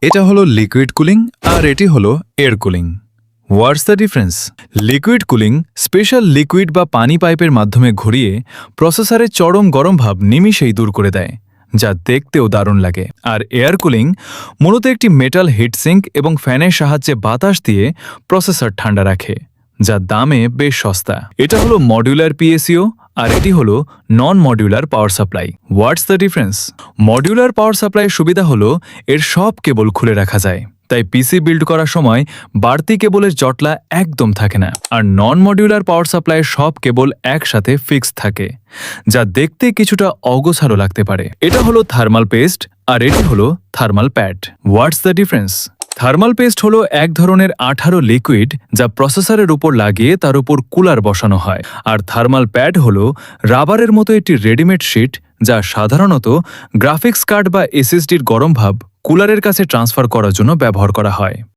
এটা হলো liquid cooling আর এটি হলো air cooling. What's the difference? Liquid cooling special liquid বা পানি পাইপের মাধ্যমে ঘুরিয়ে প্রসেসরের চরম গরম ভাব নিমিষেই দূর করে দেয়, যা দেখতেও দারুণ লাগে। আর এয়ার কুলিং মূলত একটি মেটাল হিটসিঙ্ক এবং ফ্যানের সাহায্যে বাতাস দিয়ে প্রসেসর ঠান্ডা রাখে, যা দামে বেশ সস্তা। এটা হলো মডিউলার পিএসইও আর এটি হলো non modular power supply. What's the difference? Modular power সাপ্লাইয়ের সুবিধা হলো এর সব কেবল খুলে রাখা যায়, তাই পিসি বিল্ড করার সময় বাড়তি কেবলের জটলা একদম থাকে না। আর নন মডিউলার পাওয়ার সাপ্লাইয়ের সব কেবল একসাথে ফিক্স থাকে, যা দেখতে কিছুটা অগোছালো লাগতে পারে। এটা হলো থার্মাল পেস্ট আর এটি হলো thermal pad. What's the difference? Thermal paste হলো এক ধরনের আঠালো লিকুইড যা প্রসেসরের উপর লাগিয়ে তার উপর কুলার বসানো হয়। আর থার্মাল প্যাড হলো রাবারের মতো একটি রেডিমেড শিট যা সাধারণত গ্রাফিক্স কার্ড বা এসএসডির গরম ভাব কুলারের কাছে ট্রান্সফার করার জন্য ব্যবহার করা হয়।